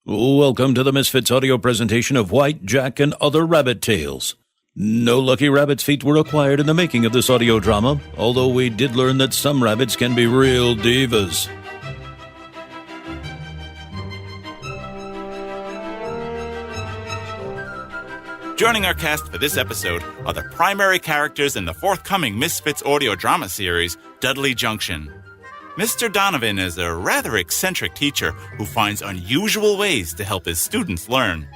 Welcome to the Misfits audio presentation of White, Jack, and Other Rabbit Tales. No lucky rabbit's feet were acquired in the making of this audio drama, although we did learn that some rabbits can be real divas. Joining our cast for this episode are the primary characters in the forthcoming Misfits audio drama series, Dudley Junction. Mr. Donovan is a rather eccentric teacher who finds unusual ways to help his students learn.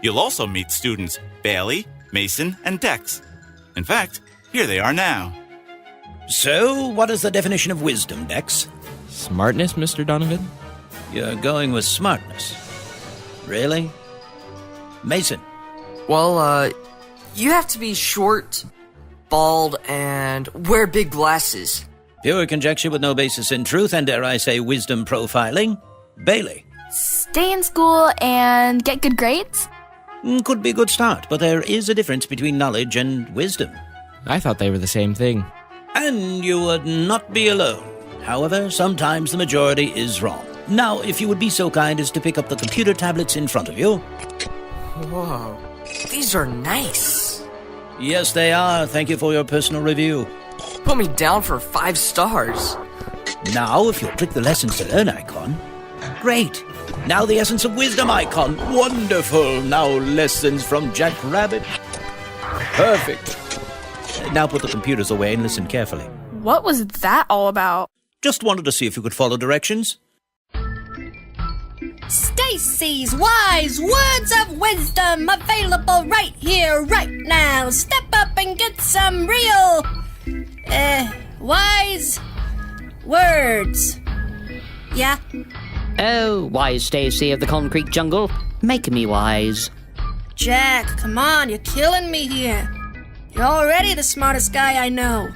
You'll also meet students Bailey, Mason, and Dex. In fact, here they are now. So, what is the definition of wisdom, Dex? Smartness, Mr. Donovan? You're going with smartness. Really? Mason? Well, you have to be short, bald, and wear big glasses. Pure conjecture with no basis in truth, and dare I say wisdom profiling. Bailey? Stay in school and get good grades? Could be a good start, but there is a difference between knowledge and wisdom. I thought they were the same thing. And you would not be alone. However, sometimes the majority is wrong. Now, if you would be so kind as to pick up the computer tablets in front of you. Whoa, these are nice. Yes, they are. Thank you for your personal review. Put me down for 5 stars. Now, if you'll click the Lessons to Learn icon. Great. Now the Essence of Wisdom icon. Wonderful. Now lessons from Jack Rabbit. Perfect. Now put the computers away and listen carefully. What was that all about? Just wanted to see if you could follow directions. Stacy's Wise Words of Wisdom, available right here, right now. Step up and get some real, wise words. Yeah? Oh, wise Stacy of the concrete jungle, make me wise. Jack, come on, you're killing me here. You're already the smartest guy I know.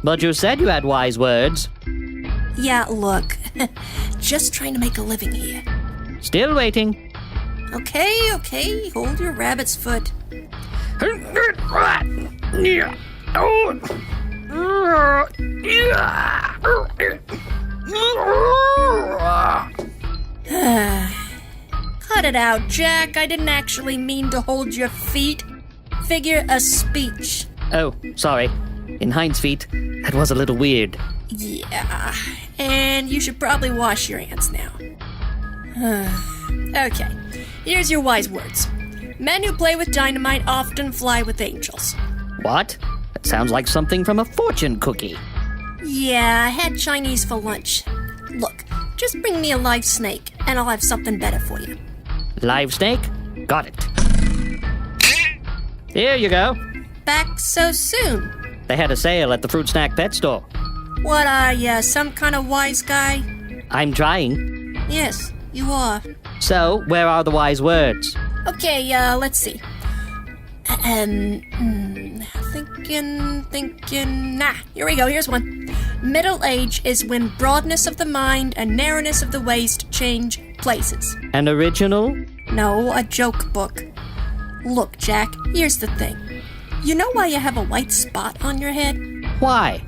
But you said you had wise words. Yeah, look, just trying to make a living here. Still waiting. Okay, hold your rabbit's foot. Cut it out, Jack. I didn't actually mean to hold your feet. Figure a speech. Oh, sorry. In Hind's feet, that was a little weird. Yeah, and you should probably wash your hands now. Okay, here's your wise words. Men who play with dynamite often fly with angels. What? That sounds like something from a fortune cookie. Yeah, I had Chinese for lunch. Look, just bring me a live snake, and I'll have something better for you. Live snake? Got it. Here you go. Back so soon? They had a sale at the fruit snack pet store. What are ya, some kind of wise guy? I'm trying. Yes, you are. So, where are the wise words? Okay, let's see. Thinking. Nah, here we go, here's one. Middle age is when broadness of the mind and narrowness of the waist change places. An original? No, a joke book. Look, Jack, here's the thing. You know why you have a white spot on your head? Why?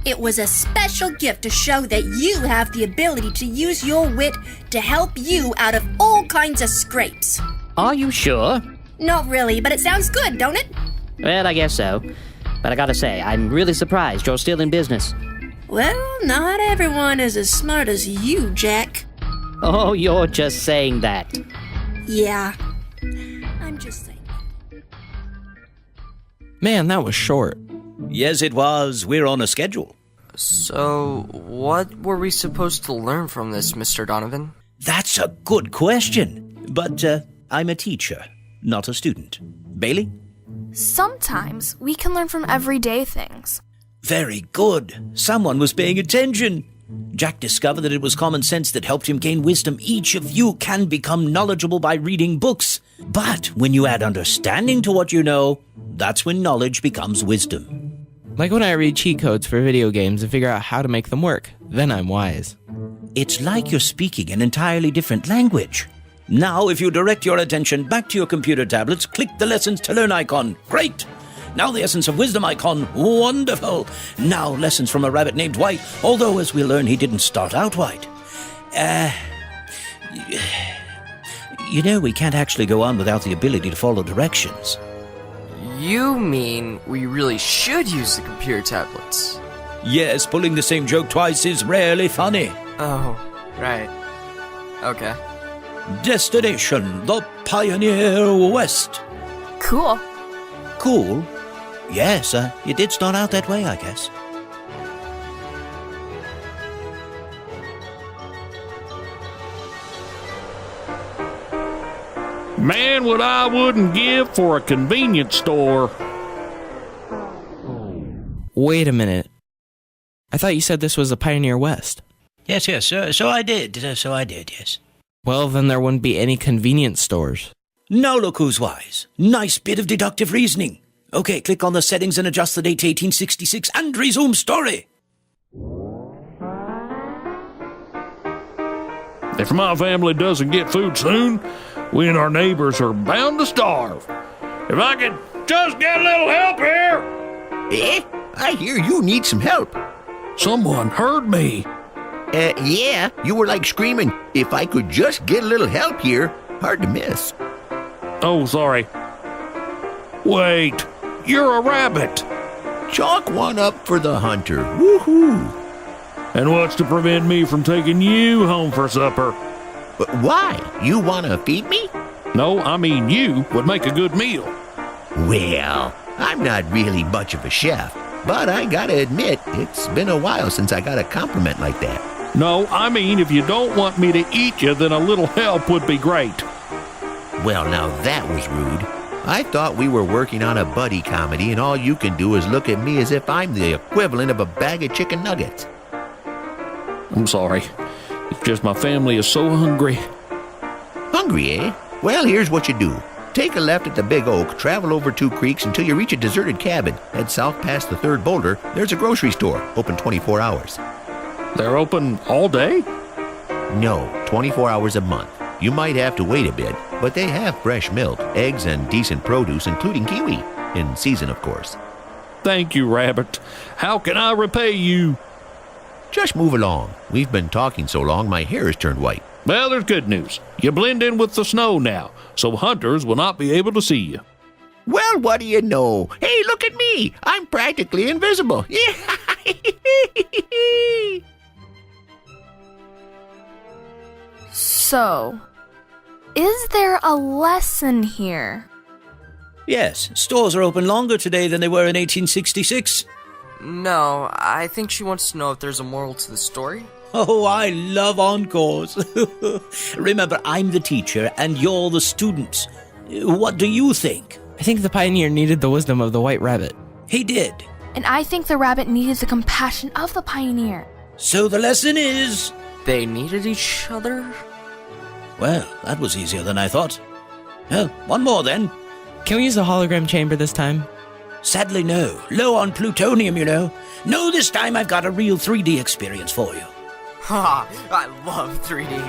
It was a special gift to show that you have the ability to use your wit to help you out of all kinds of scrapes. Are you sure? Not really, but it sounds good, don't it? Well, I guess so. But I gotta say, I'm really surprised you're still in business. Well, not everyone is as smart as you, Jack. Oh, you're just saying that. Yeah, I'm just saying. Man, that was short. Yes, it was. We're on a schedule. So, what were we supposed to learn from this, Mr. Donovan? That's a good question. But I'm a teacher, not a student. Bailey? Sometimes we can learn from everyday things. Very good. Someone was paying attention. Jack discovered that it was common sense that helped him gain wisdom. Each of you can become knowledgeable by reading books. But when you add understanding to what you know, that's when knowledge becomes wisdom. Like when I read cheat codes for video games and figure out how to make them work. Then I'm wise. It's like you're speaking an entirely different language. Now, if you direct your attention back to your computer tablets, click the Lessons to Learn icon. Great! Now the Essence of Wisdom icon. Wonderful! Now lessons from a rabbit named White, although as we learn he didn't start out white. You know, we can't actually go on without the ability to follow directions. You mean we really should use the computer tablets? Yes, pulling the same joke twice is rarely funny. Oh, right. Okay. Destination, the Pioneer West. Cool. Cool? Yes, it did start out that way, I guess. Man, what I wouldn't give for a convenience store. Wait a minute. I thought you said this was a Pioneer West. Yes, so I did, yes. Well, then there wouldn't be any convenience stores. Now look who's wise. Nice bit of deductive reasoning. Okay, click on the settings and adjust the date to 1866 and resume story. If my family doesn't get food soon, we and our neighbors are bound to starve. If I could just get a little help here. Eh? I hear you need some help. Someone heard me. Yeah, you were like screaming, if I could just get a little help here. Hard to miss. Oh, sorry. Wait, you're a rabbit. Chalk one up for the hunter. Woohoo! And what's to prevent me from taking you home for supper? But why? You want to feed me? No, I mean you would make a good meal. Well, I'm not really much of a chef, but I gotta admit, it's been a while since I got a compliment like that. No, I mean if you don't want me to eat you, then a little help would be great. Well, now that was rude. I thought we were working on a buddy comedy, and all you can do is look at me as if I'm the equivalent of a bag of chicken nuggets. I'm sorry. It's just my family is so hungry. Hungry, eh? Well, here's what you do. Take a left at the Big Oak, travel over 2 creeks until you reach a deserted cabin. Head south past the 3rd boulder. There's a grocery store, open 24 hours. They're open all day? No, 24 hours a month. You might have to wait a bit, but they have fresh milk, eggs, and decent produce, including kiwi. In season, of course. Thank you, Rabbit. How can I repay you? Just move along. We've been talking so long, my hair has turned white. Well, there's good news. You blend in with the snow now, so hunters will not be able to see you. Well, what do you know? Hey, look at me. I'm practically invisible. So, is there a lesson here? Yes, stores are open longer today than they were in 1866. No, I think she wants to know if there's a moral to the story. Oh, I love encores. Remember, I'm the teacher and you're the students. What do you think? I think the Pioneer needed the wisdom of the White Rabbit. He did. And I think the rabbit needed the compassion of the pioneer. So the lesson is... They needed each other? Well, that was easier than I thought. Well, one more then. Can we use the hologram chamber this time? Sadly, no. Low on plutonium, you know. No, this time I've got a real 3D experience for you. Ha! I love 3D.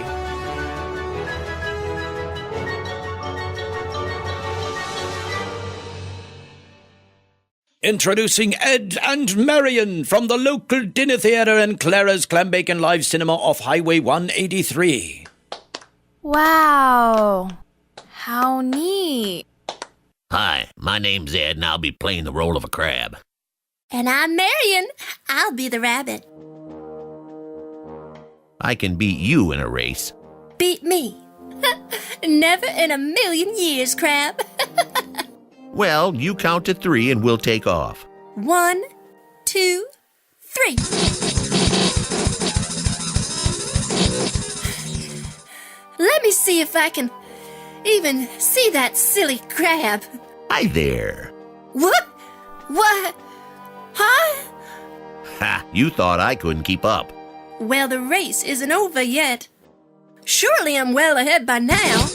Introducing Ed and Marion from the local dinner theatre and Clara's Clambake Live Cinema off Highway 183. Wow. How neat. Hi, my name's Ed, and I'll be playing the role of a crab. And I'm Marion. I'll be the rabbit. I can beat you in a race. Beat me. Never in a million years, Crab. Well, you count to 3 and we'll take off. 1, 2, 3. Let me see if I can even see that silly crab. Hi there. What? What? Huh? Ha, you thought I couldn't keep up. Well, the race isn't over yet. Surely I'm well ahead by now.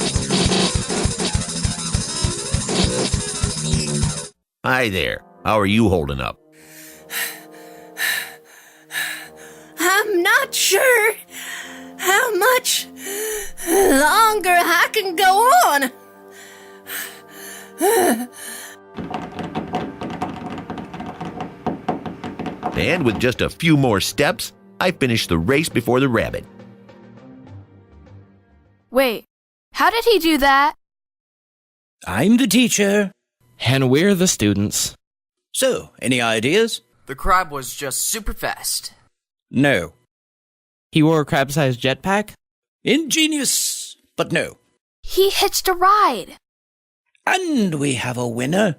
Hi there. How are you holding up? I'm not sure how much longer I can go on. And with just a few more steps, I finished the race before the rabbit. Wait, How did he do that? I'm the teacher. And we're the students. So, any ideas? The crab was just super fast. No. He wore a crab-sized jetpack? Ingenious, but no. He hitched a ride. And we have a winner.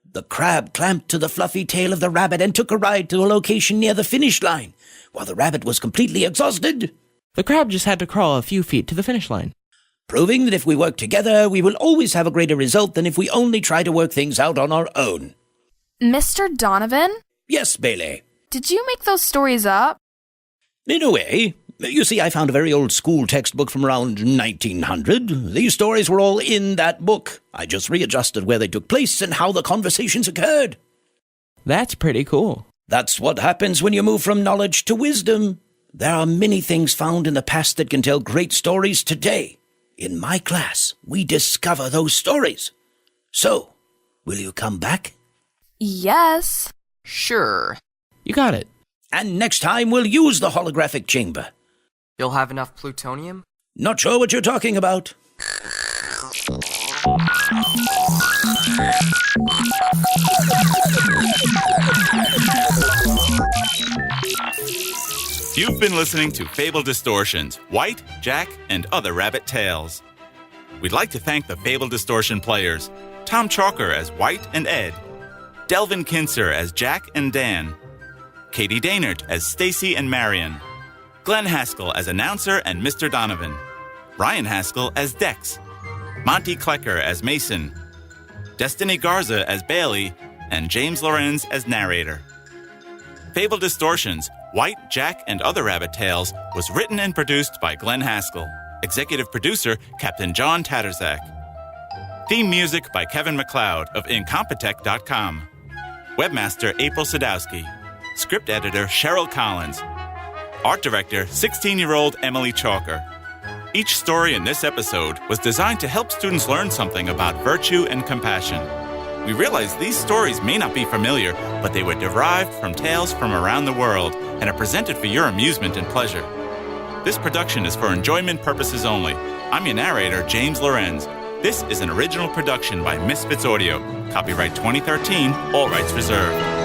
The crab clamped to the fluffy tail of the rabbit and took a ride to a location near the finish line, while the rabbit was completely exhausted. The crab just had to crawl a few feet to the finish line. Proving that if we work together, we will always have a greater result than if we only try to work things out on our own. Mr. Donovan? Yes, Bailey. Did you make those stories up? In a way. You see, I found a very old school textbook from around 1900. These stories were all in that book. I just readjusted where they took place and how the conversations occurred. That's pretty cool. That's what happens when you move from knowledge to wisdom. There are many things found in the past that can tell great stories today. In my class, we discover those stories. So, will you come back? Yes. Sure. You got it. And next time we'll use the holographic chamber. You'll have enough plutonium? Not sure what you're talking about. You've been listening to Fable Distortions, White, Jack, and Other Rabbit Tales. We'd like to thank the Fable Distortion players, Tom Chalker as White and Ed, Delvin Kinser as Jack and Dan, Katie Daynert as Stacy and Marion, Glenn Haskell as announcer and Mr. Donovan, Ryan Haskell as Dex, Monty Klecker as Mason, Destiny Garza as Bailey, and James Lorenz as narrator. Fable Distortions, White, Jack, and Other Rabbit Tales was written and produced by Glenn Haskell. Executive producer, Captain John Tatterzak. Theme music by Kevin MacLeod of Incompetech.com. Webmaster, April Sadowski. Script editor, Cheryl Collins. Art director, 16-year-old Emily Chalker. Each story in this episode was designed to help students learn something about virtue and compassion. We realize these stories may not be familiar, but they were derived from tales from around the world and are presented for your amusement and pleasure. This production is for enjoyment purposes only. I'm your narrator, James Lorenz. This is an original production by Misfits Audio. Copyright 2013, all rights reserved.